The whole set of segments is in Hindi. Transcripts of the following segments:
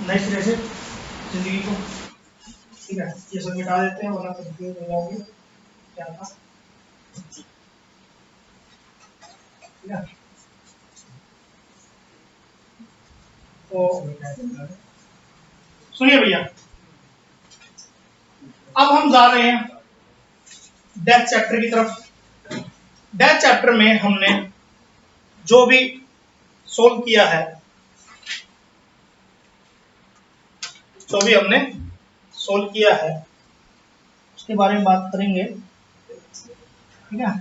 नए सिरे से जिंदगी को। ठीक है, ये सब मिटा देते हैं वरना कंफ्यूज हो जाओगे क्या था। ठीक है, तो सुनिए भैया, अब हम जा रहे हैं डेथ चैप्टर की तरफ। डेथ चैप्टर में हमने जो भी सोल्व किया है, जो भी हमने सोल्व किया है उसके बारे में बात करेंगे। ठीक है,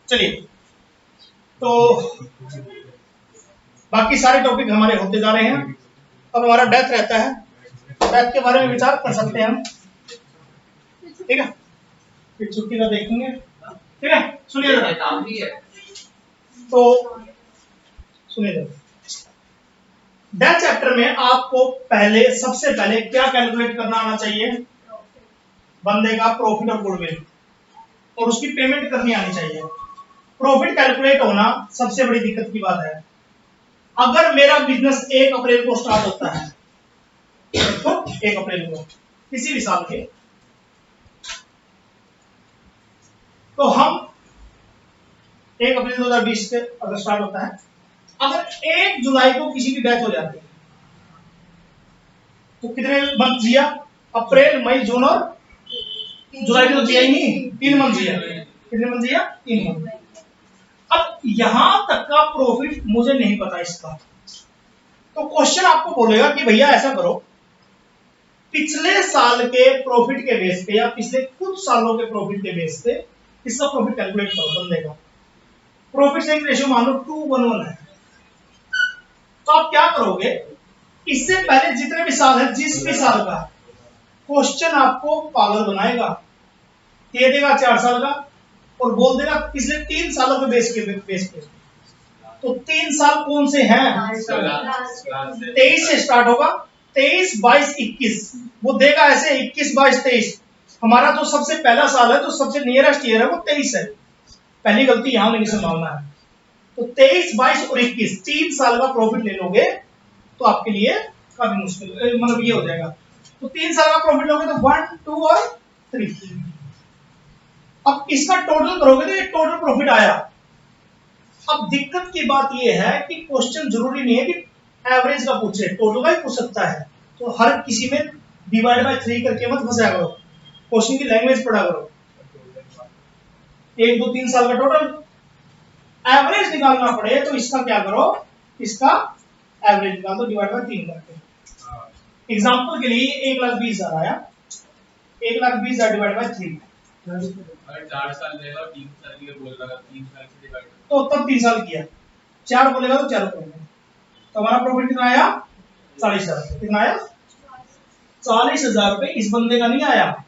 चलिए, तो बाकी सारे टॉपिक हमारे होते जा रहे हैं। अब हमारा डेथ रहता है, डेथ के बारे में विचार कर सकते हैं हम। ठीक है, फिर छुट्टी का देखेंगे। ठीक है, सुनिए जरा, तो सुनिए जरा, डेथ चैप्टर में आपको पहले सबसे पहले क्या कैलकुलेट करना आना चाहिए? बंदे का प्रॉफिट और गुडविल, और उसकी पेमेंट करनी आनी चाहिए। प्रॉफिट कैलकुलेट होना सबसे बड़ी दिक्कत की बात है। अगर मेरा बिजनेस 1 अप्रैल को स्टार्ट होता है, तो 1 अप्रैल को किसी भी साल के, तो हम 1 अप्रैल 2020 से अगर स्टार्ट होता है, अगर 1 जुलाई को किसी की डेथ हो जाती है तो कितने मंथ जिया? अप्रैल, मई, जून और जुलाई तो जिया ही नहीं, 3 मंथ जिया। कितने मंथ जिया? 3 मंथ। अब यहां तक का प्रॉफिट मुझे नहीं पता इसका, तो क्वेश्चन आपको बोलेगा कि भैया ऐसा करो, पिछले साल के प्रॉफिट के बेस पे या पिछले कुछ सालों के प्रॉफिट के बेस पे इसका प्रॉफिट कैलकुलेट करो। बंदे का प्रॉफिट से एक रेशियो मान लो 2:1 है, तो आप क्या करोगे? इससे पहले जितने भी साल है, जिस भी साल का, क्वेश्चन आपको पागल बनाएगा। दे देगा 4 साल का और बोल देगा पिछले 3 सालों के बेस पे। तो 3 साल कौन से हैं? 23 से स्टार्ट होगा, 23, 22, 21, वो देगा ऐसे 21, 22, 23। हमारा जो सबसे पहला साल है, जो सबसे नियरेस्ट ईयर है, वो 23 है। पहली गलती यहां नहीं संभालना है। तो 23, 22 और 21, 3 साल का प्रॉफिट ले लोगे तो आपके लिए काफी मुश्किल, मतलब ये हो जाएगा। तो 3 साल का प्रॉफिट लोगे तो 1, 2 और 3। अब इसका टोटल करोगे तो ये टोटल प्रॉफिट आया। अब दिक्कत की बात यह है कि क्वेश्चन जरूरी नहीं है कि एवरेज का पूछे, टोटल का ही पूछ सकता है। तो हर किसी में डिवाइड बाय 3 करके मत फंसाया करो, क्वेश्चन की लैंग्वेज पढ़ा करो। 1, 2, 3 साल का टोटल एवरेज निकालना पड़े तो इसका क्या करो, इसका एवरेज निकाल दो डिवाइड बाय 3 करके। एग्जांपल के लिए 1,20,000 आया, 1,20,000 डिवाइड बाय 3। अगर 4 साल लेगा 3 साल के लिए बोल रहा है, 3 साल से डिवाइड तो तब 3 साल किया, 4 बोलेगा तो 4 बोलेगा। तो हमारा प्रॉफिट कितना आया? 40,000। कितना आया? 40,000 रुपए इस बंदे का नहीं आया,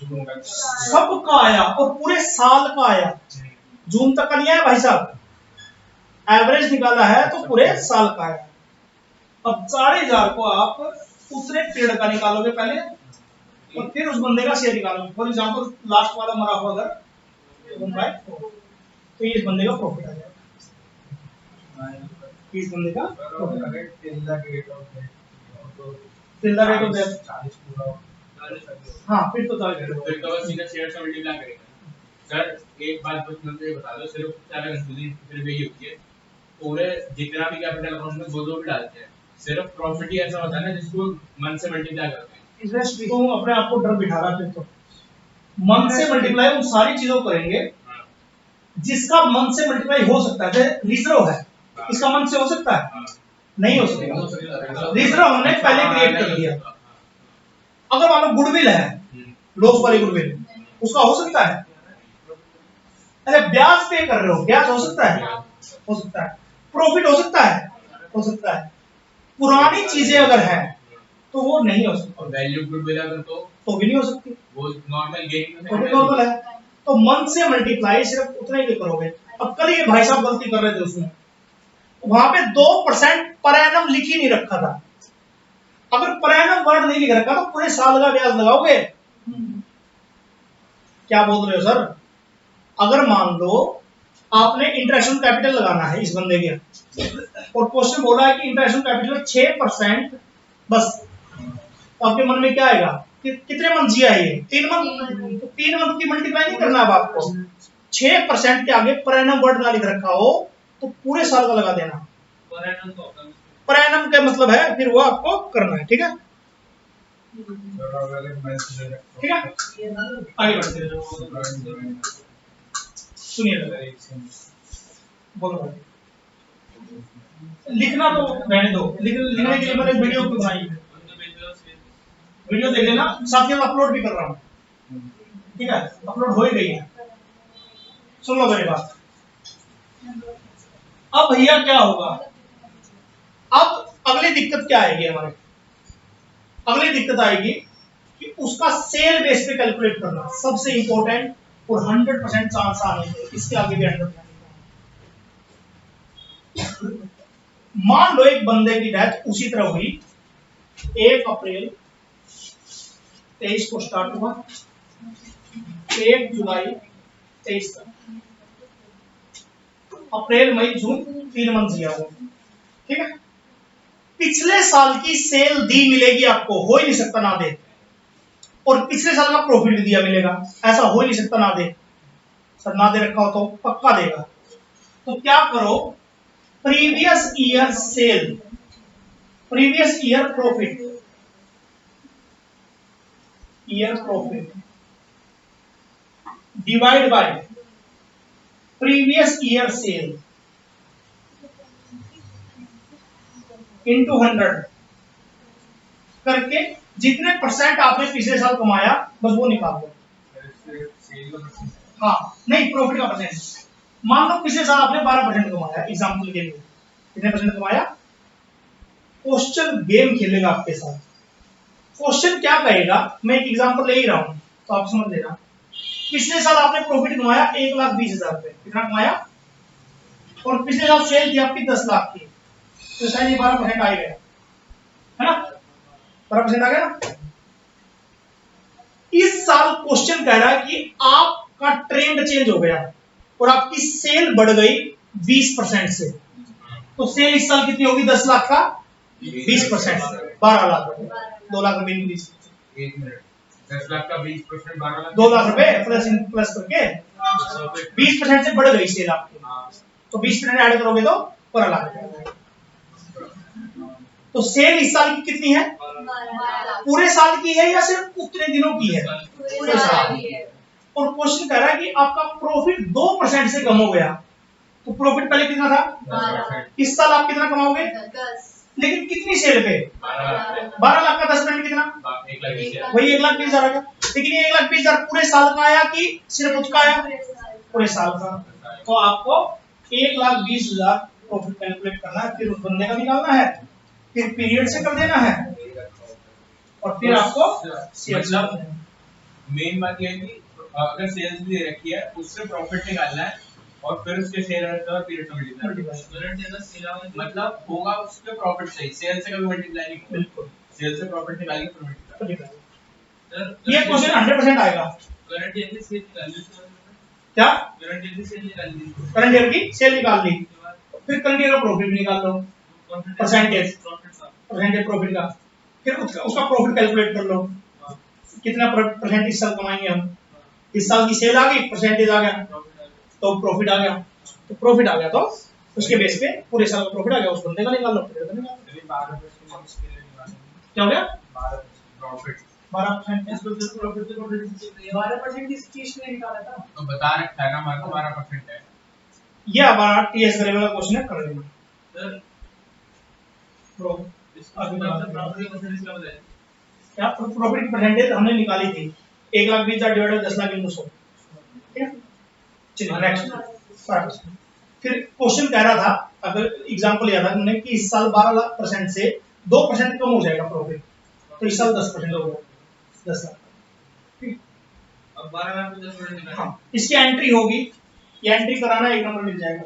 सबका आया, और पूरे साल का आया। जून तक का नहीं आया भाई साहब, एवरेज निकाला है तो पूरे साल का आया। अब 40,000 को आप दूसरे पीरियड का निकालोगे पहले, और फिर उस बंदे का शेयर निकालोगे। फॉर एग्जाम्पल लास्ट वाला मरा हुआ अगर 1/4, तो ये इस बंदे का प्रॉफिट आ जाएगा। इस बंदे का टिल्डा रेट ऑफ डेथ, हाँ फिर तो 40 फिर तो बस सीधा शेयर से मल्टीप्लाई करेंगे। सर एक बात बस मुझे बता दो, सिर्फ सारा कंफ्यूजन फिर भी होती है, पूरे जितना भी कैपिटल अकाउंट में वो भी डालते हैं, सिर्फ प्रॉफिट ही ऐसा होता है ना जिसको मंथ से मल्टीप्लाई करते हैं। इन्वेस्ट तो अपने आप को डर बिठा रहा, फिर तो मंथ से मल्टीप्लाई उन सारी चीजों करेंगे जिसका मंथ से मल्टीप्लाई हो सकता है। जैसे रिजर्व है, इसका मंथ से हो सकता है? नहीं हो सकता, रिजर्व हमने पहले क्रिएट कर दिया। अगर मान लो गुडविल है, लॉस वाली गुडविल, उसका हो सकता है? अरे ब्याज पे कर रहे हो, ब्याज हो सकता है? हो सकता है। प्रॉफिट हो सकता है? हो सकता है। पुरानी चीजें अगर है तो वो नहीं हो सकती। वैल्यू गुडविल अगर तो भी नहीं हो सकती, वो नॉर्मल गेन तो भी नॉर्मल है। तो मंथ से मल्टीप्लाई सिर्फ उतना ही करोगे। अब कल ये भाई साहब गलती कर रहे थे, उसमें वहां पे 2% पर एनम लिख ही नहीं रखा था, अगर पर एनम वर्ड नहीं लिख रखा तो पूरे साल का ब्याज लगाओगे? क्या बोल रहे हो सर? अगर मान लो आपने इंटरेस्ट कैपिटल लगाना है इस बंदे के, और क्वेश्चन बोला है कि इंटरेस्ट कैपिटल 6% बस, तो आपके मन में क्या आएगा कि कितने मंथ जिया है ये? 3 मंथ। तो 3 मंथ की मल्टीप्लाई नहीं करना अब आपको। 6% के आगे पर एनम वर्ड ना लिख रखा हो तो पूरे साल का लगा देना। पर एनम का मतलब है फिर वो आपको करना है। ठीक है, ठीक है, आगे बढ़ते हैं। सुनिए, बोलो भाई। लिखना तो रहने दो, लिखने के लिए मैंने वीडियो क्यों बनाई है? वीडियो देख लेना, साथ ही अपलोड भी कर रहा हूँ। ठीक है, अपलोड हो ही गई है। सुन लो मेरी बात। अब भैया क्या होगा? अब अगली दिक्कत क्या आएगी हमारे? अगली दिक्कत आएगी कि उसका सेल बेस पे कैलकुलेट करना सबसे इंपॉर्टेंट, और 100% चांस आने के, इसके आगे भी 100%। मान लो एक बंदे की डेथ उसी तरह हुई 1 अप्रैल 23 को स्टार्ट हुआ, 1 जुलाई 23 तक, अप्रैल मई जून 3 मंथ जिया वो। ठीक है, पिछले साल की सेल दी मिलेगी आपको, हो ही नहीं सकता ना दे, और पिछले साल का प्रॉफिट भी दिया मिलेगा, ऐसा हो ही नहीं सकता ना दे। सर ना दे रखा हो तो पक्का देगा। तो क्या करो, previous year cell, previous year profit, year profit divide by previous year cell into 100 करके जितने परसेंट आपने पिछले साल कमाया बस वो निकाल दो। हाँ, नहीं, प्रॉफिट का परसेंट। मान लो पिछले साल आपने 12% कमाया, एग्जांपल के लिए कितने परसेंट कमाया? क्वेश्चन गेम खेलेगा आपके साथ। क्वेश्चन क्या कहेगा, मैं एक एग्जांपल ले ही रहा हूं तो आप समझ लेना। पिछले साल आपने प्रॉफिट कमाया 1,20,000 रुपए, कितना कमाया? और पिछले साल सेल थी आपकी 10 लाख की, तो शायद ये 12% आ गया, है ना? 12% आ गया ना? इस साल क्वेश्चन कह रहा है कि आपका ट्रेंड चेंज हो गया और आपकी सेल बढ़ गई 20% से, तो सेल इस साल कितनी होगी? 10 लाख का 20%, 12 लाख रुपए, 2 लाख रुपए इंक्रीज। 10 लाख का 20% 12 लाख, 2 लाख रुपए प्लस करके 20% से बढ़ गई सेल आपकी, तो 20% ऐड करोगे तो 12 लाख रुपए। तो सेल इस साल की कितनी है? पूरे साल की है या सिर्फ उतने दिनों की है? पूरे साल की है। और क्वेश्चन कह रहा है कि आपका प्रॉफिट 2% से कम हो गया, तो प्रॉफिट पहले कितना था? इस साल आप कितना कमाओगे? 10। लेकिन कितनी सेल पे? 12 लाख का 10% कितना? 1,20,000। वही 1,20,000 आ गया। लेकिन ये 1,20,000 पूरे साल का आया कि सिर्फ उसका आया? पूरे साल का। तो आपको 1,20,000 प्रॉफिट कैलकुलेट करना है, फिर उस बंदे का निकालना है, फिर पीरियड से कर देना है, और फिर आपको मतलब मेन बात यह है कि अगर सेल्स भी दे रखी है उससे प्रॉफिट निकालना है और फिर उसके शेयर और पीरियड का मल्टीप्लाई, मतलब होगा उसके प्रॉफिट से, सेल से कभी मल्टीप्लाई नहीं होगा। बिल्कुल, सेल से प्रॉफिट निकालेंगे फिर मल्टीप्लाई। ये क्वेश्चन 100% आएगा। करंट ईयर की सेल निकाल ली, क्या? करंट ईयर की सेल निकाल ली, करंट ईयर की सेल निकाल ली, फिर करंट ईयर का प्रॉफिट निकाल लो, परसेंटेज प्रॉफिट का, फिर उसका प्रॉफिट कैलकुलेट कर लो, कितना परसेंट इस साल कमाएंगे हम। इस साल की सेल आ गई, परसेंटेज आ गया, तो प्रॉफिट आ गया, तो प्रॉफिट आ गया तो उसके बेस पे पूरे साल का प्रॉफिट आ गया, उस बंदे का निकाल लो, फिर निकाल लो। क्या हो गया? 12% किस चीज ने निकाला था? तो बता रखा है ना हमारा 12% है। ये हमारा टीएस लेवल का क्वेश्चन है, कर लेना सर। ब्रो क्या प्रॉफिट की परसेंटेज हमने निकाली थी 1,20,000 डिवाइडेड 10 लाख इंटू 100। ठीक है, चलिए नेक्स्ट। फिर क्वेश्चन कह रहा था, अगर एग्जांपल लिया था हमने कि इस साल 12% से 2% कम हो जाएगा प्रॉफिट, तो इस साल 10% हो गया, 10 लाख। ठीक, अब 12 लाख में 10% निकालें। हाँ, इसकी एंट्री होगी, ये एंट्री कराना एक नंबर मिल जाएगा,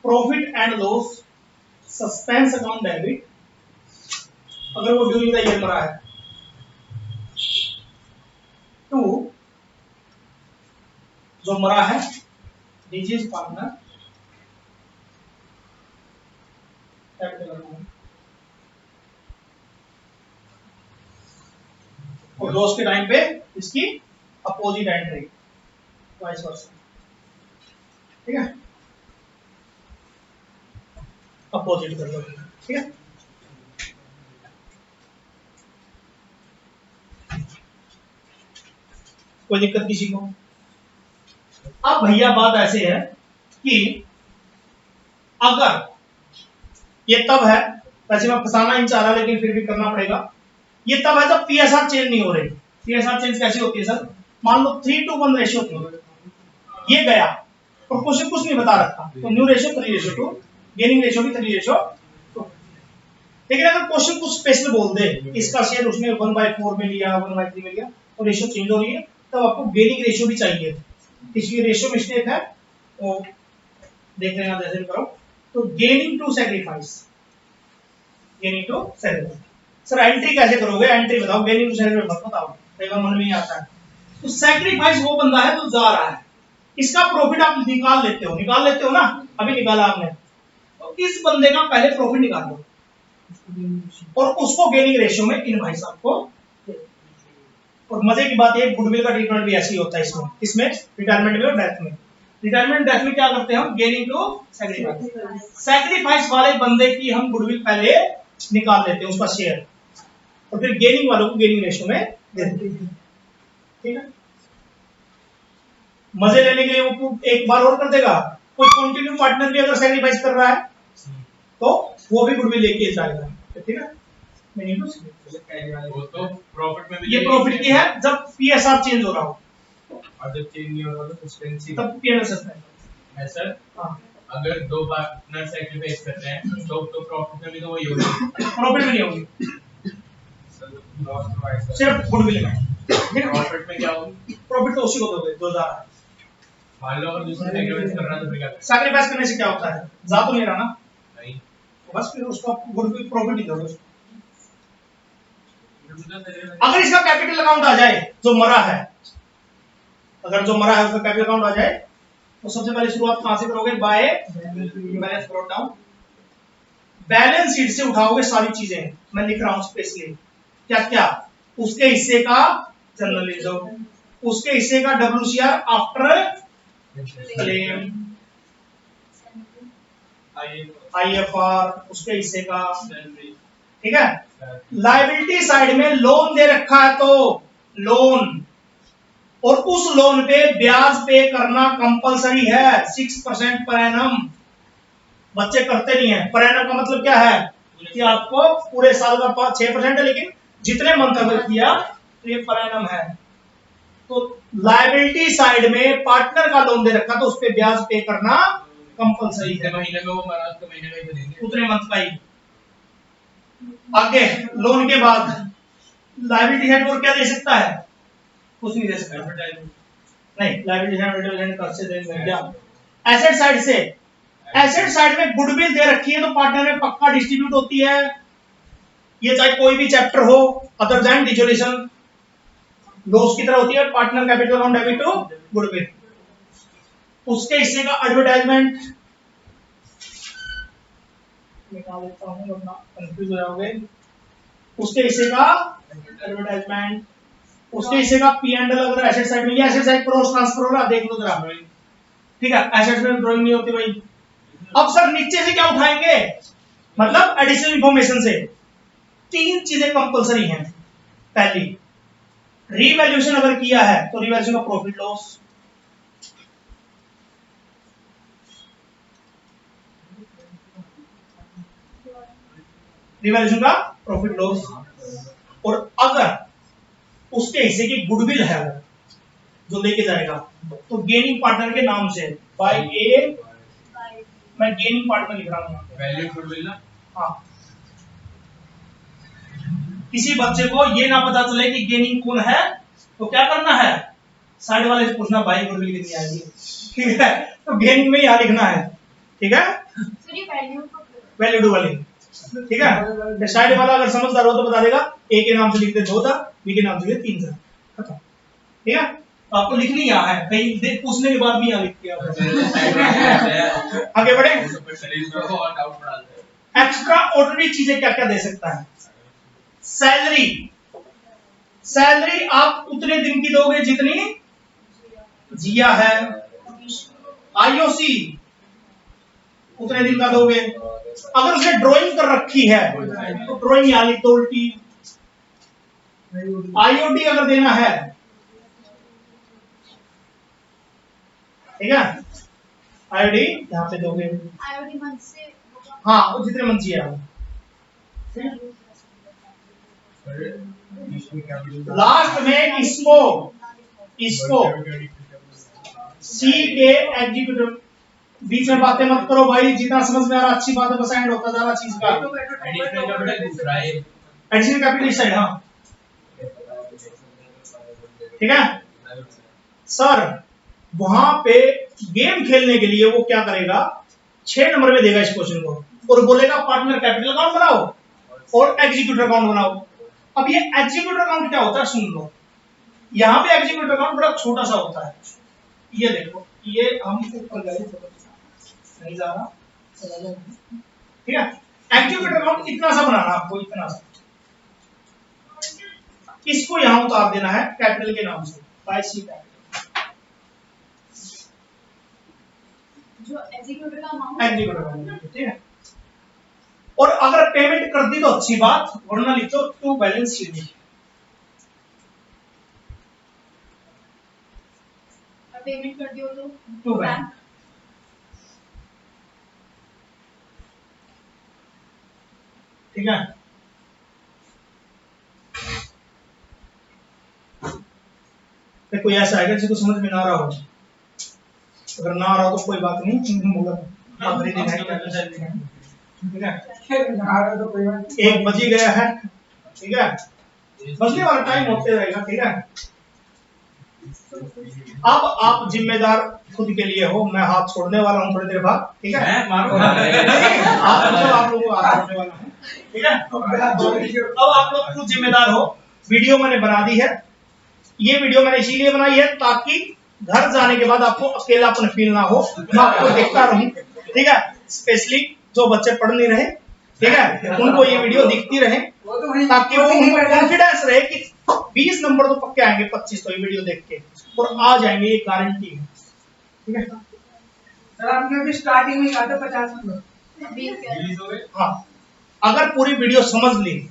profit and loss suspense account debit अगर वो ड्यूरिंग द ईयर मरा है। 2 जो मरा है डिजीज पार्टनर और लॉस के टाइम पे इसकी अपोजिट एंट्री वाइस वर्सा, ठीक है, अपोजिट कर लो, ठीक है। कोई दिक्कत किसी को? अब भैया बात ऐसे है कि अगर ये तब है, वैसे मैं फंसाना नहीं चाह रहा लेकिन फिर भी करना पड़ेगा, ये तब है जब पीएसआर चेंज नहीं हो रही। पीएसआर चेंज कैसी होती है सर? मान लो 3:1 रेशियो थी, ये गया और क्वेश्चन कुछ नहीं बता रखा, तो न्यू रेशियो 3:2, गेनिंग रेशियो भी 3:2। लेकिन अगर क्वेश्चन कुछ स्पेशल बोल दे, इसका शेयर उसने 1/4 में लिया, 1/3 में लिया, तो रेशियो चेंज हो रही है, तब आपको गेनिंग रेशियो भी चाहिए। इसलिए रेशियो मिस्टेक है वो देख लेना, जैसे करो। तो gaining to sacrifice, gaining to sacrifice. Sir entry कैसे करोगे? एंट्री बताओ, गेनिंग टू सैक्रिफाइस मत बताओ, कई बार मन में नहीं आता है। तो सैक्रिफाइस वो बंदा है जो जा रहा है, इसका प्रॉफिट आप निकाल लेते हो ना, अभी निकाला आपने, तो इस बंदे का पहले प्रॉफिट निकाल दो और उसको गेनिंग रेशियो में इन भाई साहब को। और मजे की बात है, गुडविल का ट्रीटमेंट भी ऐसे ही होता है इसमें रिटायरमेंट में और डेथ में। रिटायरमेंट डेथ में क्या करते हैं हम? Gaining to sacrifice. सैक्रिफाइस वाले बंदे की हम गुडविल पहले निकाल लेते हैं, उसका शेयर, और फिर गेनिंग वालों को गेनिंग रेशियो में दे देते हैं, ठीक है। मजे लेने के लिए वो एक बार और कर देगा। कोई कंटिन्यू पार्टनर भी अगर सैक्रिफाइस कर रहा है तो वो भी गुडविल लेके जाएगा, ठीक है। वो तो प्रॉफिट में भी, ये प्रॉफिट की है जब पीएसआर चेंज हो रहा हो, और जब चेंज नहीं हो रहा तो सस्पेंसिव तब पीएनएल सस्पेंड है सर। हाँ, अगर दो पार्टनर सैक्रिफाइस करते हैं तो प्रॉफिट में भी तो वही होगा, प्रॉफिट में नहीं होगी, सिर्फ गुडविल में। प्रॉफिट में क्या होगी? प्रॉफिट तो उसी को दोगे जो जा रहा है। मान लो अगर दूसरा सैक्रिफाइस कर रहा है तो फिर क्या करें? सैक्रिफाइस करने से क्या होता है? जा तो नहीं रहा ना, नहीं, तो बस फिर उसका गुडविल प्रॉफिट नहीं दोगे। अगर इसका कैपिटल अकाउंट आ जाए जो मरा है, अगर जो मरा है उसका कैपिटल अकाउंट आ जाए, तो सबसे पहले शुरुआत कहां से करोगे? By balance brought down. Balance sheet से उठाओगे सारी चीजें, मैं लिख रहा हूं स्पेशली क्या क्या। उसके हिस्से का जर्नलिज्म, उसके हिस्से का WCR आफ्टर क्लेम, IFR उसके हिस्से का, ठीक है। लायबिलिटी साइड में लोन दे रखा है तो लोन, और उस लोन पे ब्याज पे करना कंपलसरी है 6% पर एनम। बच्चे करते नहीं है। पर एनम का मतलब क्या है कि आपको पूरे साल का 6% है, लेकिन जितने मंथ अगर किया तो ये पर एनम है। तो लायबिलिटी साइड में पार्टनर का लोन दे रखा तो उस पे ब्याज पे करना कंपलसरी है। महीने में वो मरा तो महीने में ही देंगे, उतने मंथ का ही। आगे लोन के बाद लायबिलिटी साइड और क्या दे सकता है? कुछ नहीं दे सकता। नहीं, लायबिलिटी साइड कर से देंगे क्या? एसेट साइड से, एसेट साइड में गुडविल दे रखी है तो पार्टनर में पक्का डिस्ट्रीब्यूट होती है। ये चाहे कोई भी चैप्टर हो अदर देन डिसोल्यूशन, लॉस की तरह होती है। Partner capital account debit to goodwill. उसके हिस्से का एडवर्टाइजमेंट निकाल देता हूं वरना कंफ्यूज हो जाओगे। उसके हिस्से का एडवर्टाइजमेंट, उसके हिस्से का P&L अगर एसेट साइड में, ये एसेट साइड क्रॉस ट्रांसफर हो रहा देख लो जरा, ठीक है। एसेट में ड्राइंग नहीं होती भाई। अब सर नीचे से क्या उठाएंगे? मतलब एडिशनल इंफॉर्मेशन से 3 चीजें कंपलसरी हैं। पहली, रीवैल्यूएशन अगर किया है तो रीवैल्यूएशन का प्रॉफिट लॉस, रिवैल्यूएशन का प्रॉफिट लॉस, और अगर उसके हिस्से की गुडविल है अगर जो लेके जाएगा तो गेनिंग पार्टनर के नाम से बाय ए, मैं गेनिंग पार्टनर लिख रहा हूं वैल्यू गुडविल ना। हाँ, किसी बच्चे को ये ना पता चले कि गेनिंग कौन है तो क्या करना है? साइड वाले से पूछना भाई गुडविल कितनी आएगी, ठीक है। तो गेनिंग में यहां लिखना है, ठीक है। वैल्यू वैल्यू टू वैल्यू ठीक है, डिसाइड वाला अगर समझदार हो तो बता देगा, ए के नाम से लिखते 2 था, बी के नाम से लिखते 3 था, खत्म। ठीक है, तो आपको लिखनी यहाँ है, कहीं देख पूछने के बाद भी यहाँ लिख दिया। आगे बढ़े। एक्स्ट्रा ऑर्डिनरी चीजें क्या क्या दे सकता है? सैलरी, सैलरी आप उतने दिन की दोगे जितनी जिया है। आईओसी उतने दिन का दोगे। अगर उसने ड्राइंग कर रखी है तो ड्राइंग यानी तो उल्टी। आईओडी अगर देना है, ठीक है, आईओडी यहाँ पे दोगे। आईओडी मंथ से, हाँ, वो जितने मंथ जिया है। लास्ट में इसको सी के एग्जीक्यूटिव। बीच में बातें मत करो भाई, जितना समझ में आ रहा अच्छी बात है, बस एंड होता जा रहा चीज का। एडिशनल कैपिटल दूसरा है, एडिशनल कैपिटल इस साइड। हाँ ठीक है सर, वहां पे गेम खेलने के लिए वो क्या करेगा, 6 नंबर में देगा इस क्वेश्चन को और बोलेगा पार्टनर कैपिटल अकाउंट बनाओ और एग्जीक्यूटिव अकाउंट बनाओ। अब ये एग्जीक्यूटिव अकाउंट क्या होता है सुन लो। यहाँ पे एग्जीक्यूटिव अकाउंट बड़ा छोटा सा होता है, ये देखो, ये हम ऊपर गए नहीं जा रहा, ठीक है। एग्जीक्यूटिव अकाउंट इतना सा बनाना आपको, इतना सा, इसको यहां उतार देना है कैपिटल के नाम से, बाय सी कैपिटल, जो एग्जीक्यूटिव का अमाउंट, एग्जीक्यूटिव अकाउंट, ठीक है। और अगर पेमेंट कर दी तो अच्छी बात, वरना लिख दो टू बैलेंस शीट। पेमेंट कर दियो तो टू बैंक, ठीक है। कोई ऐसा है जिसको समझ में ना आ रहा हो, अगर ना आ रहा हो तो कोई बात नहीं, आखिरी दिन है, ठीक है। 1 बज ही गया है, ठीक है, बजने वाला टाइम होते रहेगा, ठीक है। अब आप जिम्मेदार खुद के लिए हो, मैं हाथ छोड़ने वाला हूँ थोड़ी देर बाद, ठीक है। आप लोगों को हाथ छोड़ने वाला हूँ, ठीक है। अब आप लोग खुद जिम्मेदार हो। वीडियो मैंने बना दी है, ये वीडियो मैंने इसीलिए बनाई है ताकि घर जाने के बाद आपको अकेलापन फील ना हो, मैं आपको देखता रहूं, ठीक है। स्पेशली जो बच्चे पढ़ नहीं रहे, ठीक है, उनको ये वीडियो दिखती रहे ताकि वो उनको कॉन्फिडेंस रहे कि 20 नंबर तो पक्के आएंगे, 25 तो ये वीडियो देख के, और आ जाएंगे, ये गारंटी है, ठीक है। सर आपने भी स्टार्टिंग में कहा था 50 नंबर। हाँ, अगर पूरी वीडियो समझ ली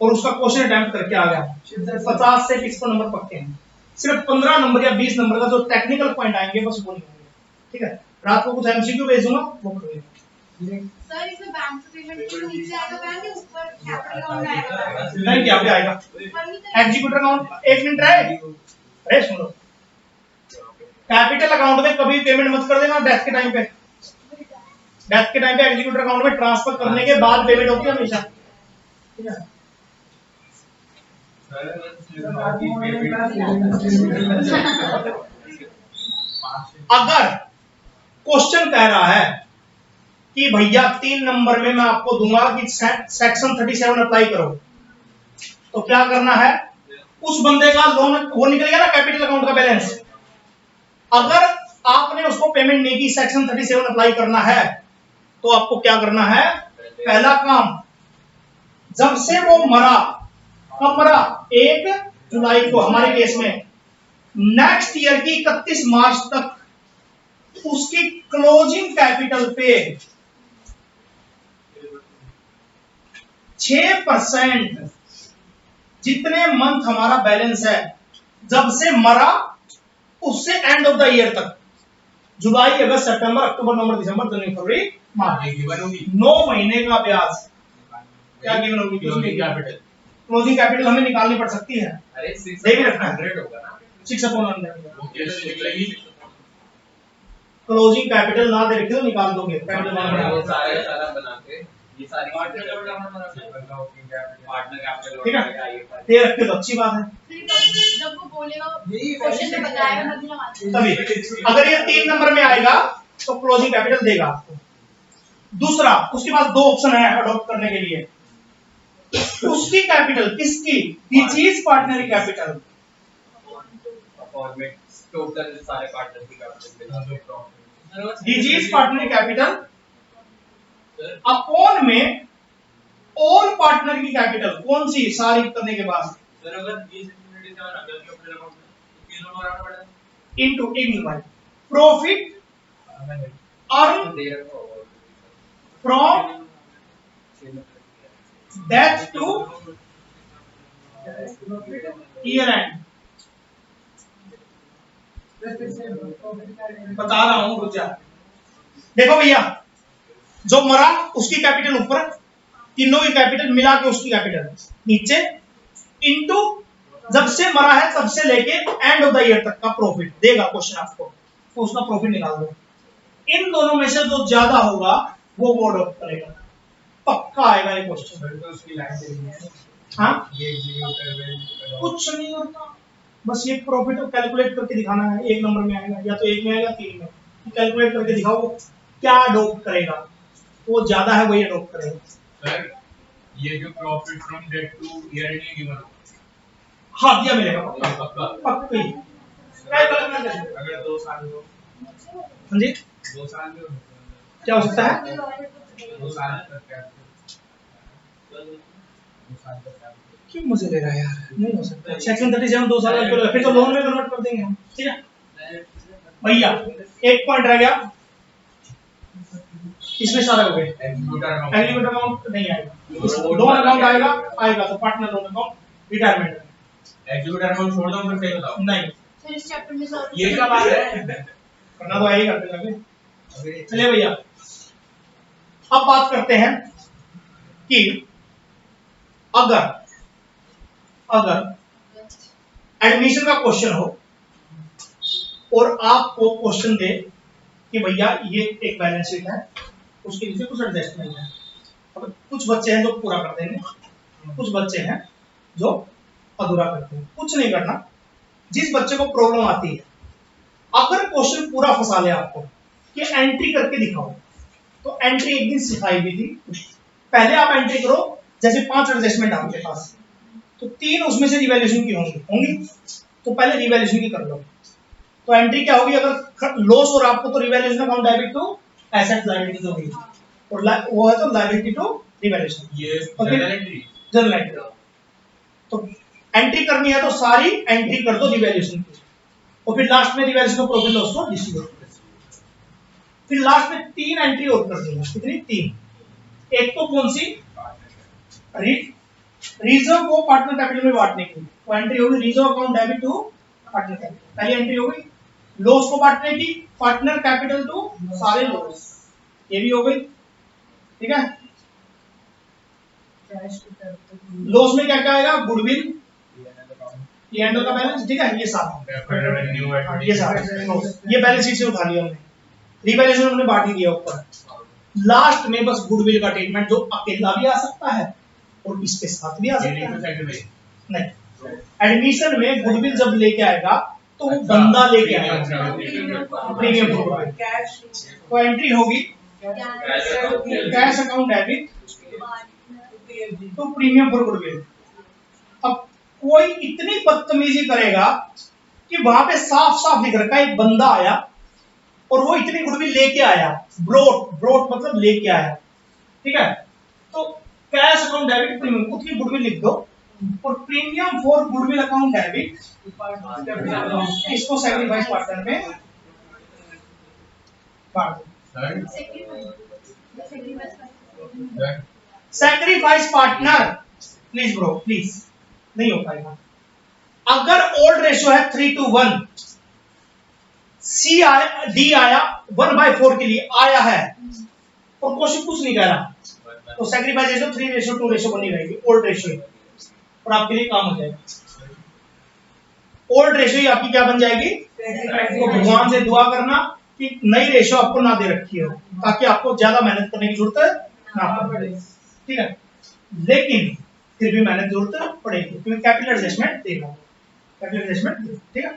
और उसका क्वेश्चन अटेम्प्ट करके आ गया, 50 से 20 नंबर पक्के हैं। सिर्फ 15 नंबर या 20 नंबर का जो टेक्निकल पॉइंट आएंगे बस वो नहीं होंगे, ठीक है। रात को कुछ एमसीक्यू भेजूंगा, वो करेंगे। सर इसमें बैंक से पेमेंट के नीचे आएगा, बैंक के ऊपर कैपिटल अकाउंट आएगा, बैंक क्या पे आएगा, एग्जीक्यूटिव अकाउंट। 1 मिनट रहे, अरे सुनो, कैपिटल अकाउंट में कभी पेमेंट मत कर देना डेथ के टाइम पे। डेथ के टाइम पे एग्जीक्यूटिव अकाउंट में ट्रांसफर करने के बाद पेमेंट होती है हमेशा, ठीक है। अगर क्वेश्चन कह रहा है कि भैया 3 नंबर में मैं आपको दूंगा कि सेक्शन 37 अप्लाई करो, तो क्या करना है, उस बंदे का लोन वो निकल गया ना कैपिटल अकाउंट का बैलेंस। अगर आपने उसको पेमेंट नहीं की, सेक्शन 37 अप्लाई करना है, तो आपको क्या करना है, पहला काम, जब से वो मरा, कब मरा, 1 जुलाई को हमारे केस में, नेक्स्ट ईयर की 31 मार्च तक उसकी क्लोजिंग कैपिटल पे 6% जितने मंथ हमारा बैलेंस है जब से मरा उससे एंड ऑफ द ईयर तक, जुलाई अगस्त सितंबर अक्टूबर नवंबर दिसंबर जनवरी फरवरी मार्च, 9 महीने का ब्याज क्या गिवन होगी, क्लोजिंग कैपिटल हमें निकालनी पड़ सकती है, दे भी रखना है 6/100। क्लोजिंग कैपिटल ना दे रखे तो निकाल दोगे, ठीक है, दे रखे तो अच्छी बात है। जब वो बोलेगा क्वेश्चन में बताएगा मतलब तभी अगर ये 3 नंबर में आएगा तो क्लोजिंग कैपिटल देगा आपको, दूसरा उसके पास दो ऑप्शन है अडॉप्ट करने के लिए, उसकी कैपिटल किसकी, डीजीज पार्टनरी कैपिटल, टोटल सारे पार्टनर की कैपिटल, डीजीज पार्टनरी कैपिटल अपॉन में और पार्टनर की कैपिटल, कौन सी, सारी करने के बाद सर अगर 20 यूनिट का अगर जो अपने अकाउंट में तीनों में आना पड़ेगा इनटू इनवाइड profit earn from death to year end. बता रहा हूं रुक जा, देखो भैया जो मरा उसकी कैपिटल ऊपर, तीनों की कैपिटल मिला के उसकी कैपिटल नीचे, इनटू जब से मरा है तब से लेके एंड ऑफ द ईयर तक का प्रॉफिट देगा क्वेश्चन आपको, तो उसका प्रॉफिट निकाल दो। इन दोनों में से जो ज्यादा होगा वो बोर्ड ऑफ करेगा, पक्का आएगा ये क्वेश्चन। तो उसकी लाइन देनी है। हाँ ये कुछ नहीं होता, बस ये प्रॉफिट कैलकुलेट करके दिखाना है, एक नंबर में आएगा या तो एक में आएगा तीन में, कैलकुलेट करके दिखाओ क्या अडॉप्ट करेगा, वो ज्यादा है वही अडॉप्ट करेगा। सर ये जो profit from date to year end ये गिवन होगा, हाँ दिया मिलेगा पक्का पक्का ही। क्या गलत ना करें। अगर 2 साल हो, हाँ जी 2 साल में क्या हो सकता है, 2 साल तक क्या 2 साल तक क्या क्यों मुझे ले रहा है यार, नहीं हो सकता। सेक्शन 37 2 साल का फिर तो लोन में कन्वर्ट कर देंगे हम, ठीक है भैया। एक पॉइंट रह गया, इसमें सारे हो गए, एग्रीमेंट अमाउंट नहीं आएगा, लोन अकाउंट आएगा, आएगा तो partner loan account retirement, executive amount छोड़ दो फिर सही बताओ। नहीं फिर इस चैप्टर में सॉल्व ये क्या बात है, करना तो यही करते लगे। चलिए भैया अब बात करते हैं कि अगर एडमिशन का क्वेश्चन हो और आपको क्वेश्चन दे कि भैया ये एक बैलेंस शीट है, उसके नीचे कुछ एडजस्टमेंट है, अब कुछ बच्चे हैं जो पूरा कर देंगे, कुछ बच्चे हैं जो अधूरा करते हैं, कुछ नहीं करना। जिस बच्चे को प्रॉब्लम आती है, अगर क्वेश्चन पूरा फंसा ले आपको कि एंट्री करके दिखाओ, तो एंट्री एक दिन सिखाई भी थी, पहले आप एंट्री करो, जैसे 5 एडजस्टमेंट आपके पास, तो 3 उसमें से रिवैल्यूएशन की होंगी, तो पहले रिवैल्यूएशन की कर लो। तो एंट्री क्या होगी, अगर लॉस हो रहा आपको तो revaluation account debit to asset liabilities होगी, और वो है तो लायबिलिटी टू रिवैल्यूएशन, ये तो फिर जनरल एंट्री। तो एंट्री करनी है तो सारी एंट्री कर दो रिवैल्यूएशन की, और फिर लास्ट में रिवैल्यूएशन को प्रॉफिट लॉस को डिस्ट्रीब्यूट कर दो। फिर लास्ट में 3 एंट्री और कर देंगे, कितनी 3। एक तो कौन सी, रिजर्व को पार्टनर कैपिटल में बांटने की, तो एंट्री होगी reserve account debit to partner capital, पहली एंट्री होगी। लॉस को बांटने की पार्टनर कैपिटल टू सारे लॉस, ये भी हो गई, ठीक है। लॉस में क्या क्या आएगा, गुडविल, ये एंड का बैलेंस, ठीक है, ये सारा ये सारा ये बैलेंस शीट से उठा लिया हमने, रिवैल्यूएशन हमने बांट ही दिया ऊपर। लास्ट में बस गुडविल का ट्रीटमेंट जो अकेला भी आ सकता है और इसके साथ भी आ सकता है। नहीं, एडमिशन में गुडविल जब लेके आएगा तो वो बंदा लेके आएगा प्रीमियम गुडविल, तो एंट्री होगी कैश अकाउंट डेबिट तो प्रीमियम फॉर गुडविल। अब कोई इतनी बदतमीजी करेगा कि वहां पे साफ साफ लिख रखा है एक बंदा आया और वो इतनी गुडविल लेके आया, ब्रोट मतलब लेके आया, ठीक है, तो कैश अकाउंट डेबिट प्रीमियम उतनी गुडविल लिख दो, और premium for goodwill account debit इसको सैक्रिफाइस पार्टनर में बांट दो। Sacrifice partner please bro please, नहीं हो पाएगा। अगर ओल्ड रेशियो है 3:1, सी आया डी आया 1/4 के लिए आया है और क्वेश्चन कुछ नहीं कह रहा, तो सैक्रिफाइस रेशियो 3:2 बनी रहेगी ओल्ड रेशियो, और आपके लिए काम हो जाएगा। ओल्ड रेशियो आपकी क्या बन जाएगी, तो भगवान से दुआ करना कि नई रेशियो आपको ना दे रखी हो, ताकि आपको ज्यादा मेहनत करने की जरूरत ना पड़े, ठीक है। लेकिन फिर भी मेहनत जरूरत पड़ेगी क्योंकि कैपिटल एडजस्टमेंट देगा, कैपिटल एडजस्टमेंट, ठीक है।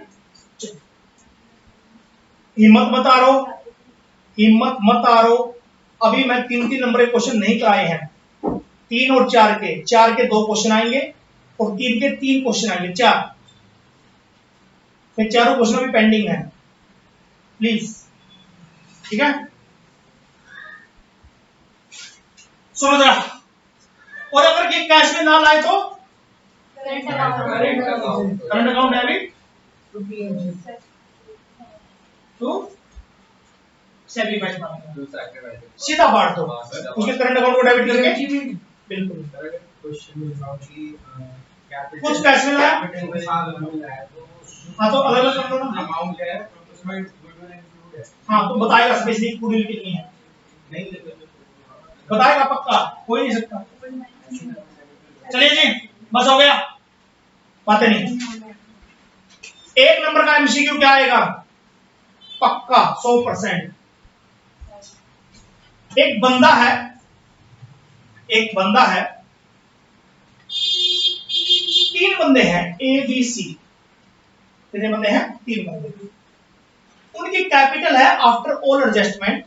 हिम्मत मत हारो, अभी मैं 3-3 नंबर के क्वेश्चन नहीं कराए हैं, 3 और 4 के 2 क्वेश्चन आएंगे और 3 के 3 क्वेश्चन आएंगे, 4, फिर चारों क्वेश्चन अभी पेंडिंग है, प्लीज, ठीक है। सुनो जरा, और अगर ये कैश में ना लाए तो current account current account debit to sacrifice मांगेगा, सीधा बांट दो उसके करंट अकाउंट को डेबिट करके, बिल्कुल। कुछ कैश में लाया, हाँ तो अलग अलग कर लो ना, अमाउंट है उसमें हाँ तो बताएगा स्पेसिफिक पूरी कितनी है, बताएगा पक्का, कोई नहीं सकता। चलिए जी, बस हो गया, बातें नहीं। 1 नंबर का एमसीक्यू क्या आएगा, पक्का 100%। एक बंदा है, 3 बंदे हैं, ए बी सी, कितने बंदे हैं, 3 बंदे। उनकी कैपिटल है आफ्टर ऑल एडजस्टमेंट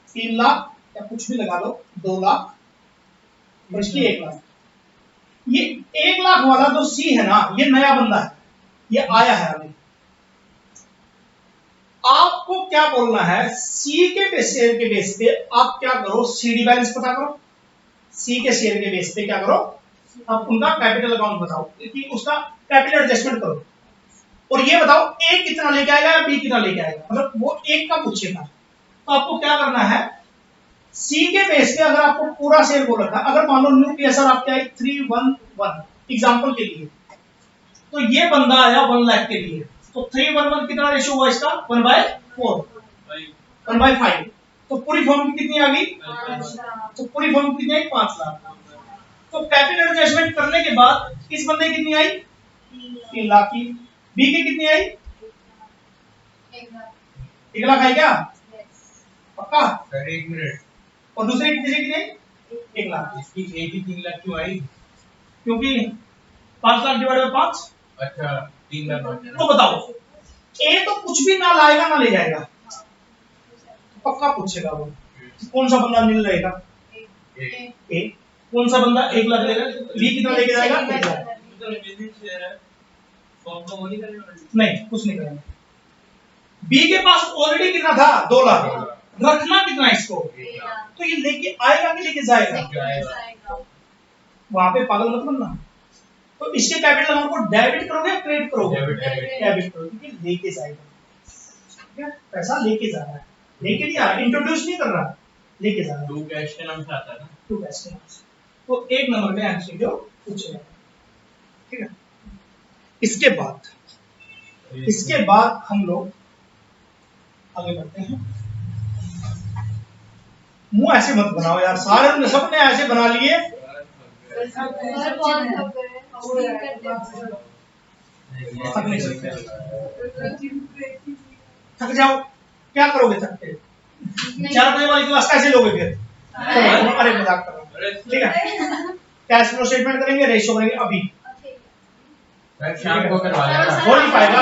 3 लाख या कुछ भी लगा लो, 2 लाख और इसकी 1 लाख। ये 1 लाख वाला जो सी है ना, ये नया बंदा है, ये आया है अभी। आपको क्या बोलना है, सी के शेयर के बेस पे आप क्या करो, सीडी बैलेंस पता करो, सी के शेयर के बेस पे क्या करो, आप उनका कैपिटल अकाउंट बताओ, कि उसका कैपिटल एडजस्टमेंट करो, और ये बताओ ए कितना लेके आएगा या बी कितना लेके आएगा, मतलब वो एक का पूछेगा। तो आपको क्या करना है, सी के बेस पे अगर आपको पूरा शेयर बोल रखा, अगर मान लो न्यू पीएसआर आपके आई 311 एग्जांपल के लिए, तो ये बंदा आया 1 लाख के लिए, तो 311 कितना रेशियो हुआ इसका, 1/4, 1/5, तो पूरी फॉर्म कितनी आ गई, तो पूरी फॉर्म कितनी आई, 5 लाख। तो कैपिटल एडजस्टमेंट करने के बाद इस बंदे की कितनी आई, 3 लाख की, बी की कितनी आई, 1 लाख आई क्या, पक्का। सर 1 मिनट, और दूसरे की कितनी आई, 1 लाख। इसकी एक ही 3 लाख क्यों आई, क्योंकि 5 लाख डिवाइड बाय 5, अच्छा 3 लाख। तो बताओ ए तो कुछ भी ना लाएगा ना ले जाएगा, पक्का पूछेगा वो, कौन सा बंदा मिल रहेगा, ए, कौन सा बंदा 1 लाख लेगा, बी कितना लेके जाएगा, 1 लाख। नहीं, कुछ नहीं करेंगे। बी के पास ऑलरेडी कितना था, 2 लाख, रखना कितना इसको, तो ये लेके आएगा कि लेके जाएगा, वहां पे पागल मत बनना। तो इसके कैपिटल अमाउंट को डेबिट करोगे या क्रेडिट करोगे, डेबिट करोगे, क्योंकि लेके जाएगा, ठीक है, पैसा लेके जा रहा है, लेके नहीं आ रहा, इंट्रोड्यूस नहीं कर रहा, लेके जा रहा है, टू कैश के नाम से आता है ना, टू कैश के नाम से। तो 1 नंबर में एमसीक्यू पूछेगा, ठीक है। इसके बाद हम लोग आगे बढ़ते हैं। मुंह ऐसे मत बनाओ यार, सारे सबने ऐसे बना लिए, थक नहीं सकते, थक जाओ, क्या करोगे थक के, 4 बजे वाली क्लास कैसे लोगे फिर, अरे मजाक कर रहा हूं, ठीक है। कैश फ्लो स्टेटमेंट करेंगे, रेशियो करेंगे अभी, सर शाम को करवा देना, हो नहीं पाएगा,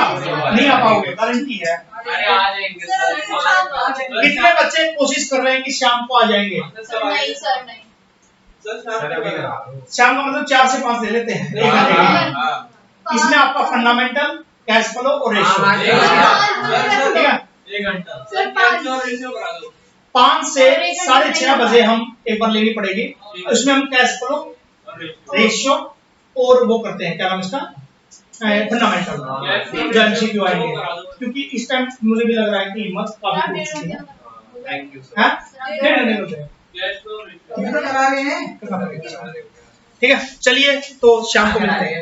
नहीं आ पाओगे, गारंटी है। अरे आ जाएंगे सर, कितने बच्चे कोशिश कर रहे हैं कि शाम को आ जाएंगे, नहीं सर नहीं, सर अभी करा दो, शाम का मतलब 4 से 5 ले लेते हैं, 1 घंटे का। इसमें आपका फंडामेंटल, कैश फ्लो और रेशियो, ठीक है। 1 घंटा सर 5 रेशियो करा दो, 5 से 6:30 बजे हम एक बार लेनी पड़ेगी, उसमें हम कैश फ्लो, रेशियो और वो करते हैं, क्या नाम इसका, फंडामेंटल, जो एमसीक्यू आएंगे, क्योंकि इस टाइम मुझे भी लग रहा है कि हिम्मत काफी पूछ रही है, थैंक यू सर, हैं, 1.5 घंटे होते हैं, तो करा रहे हैं, ठीक है। चलिए तो शाम को मिलते हैं।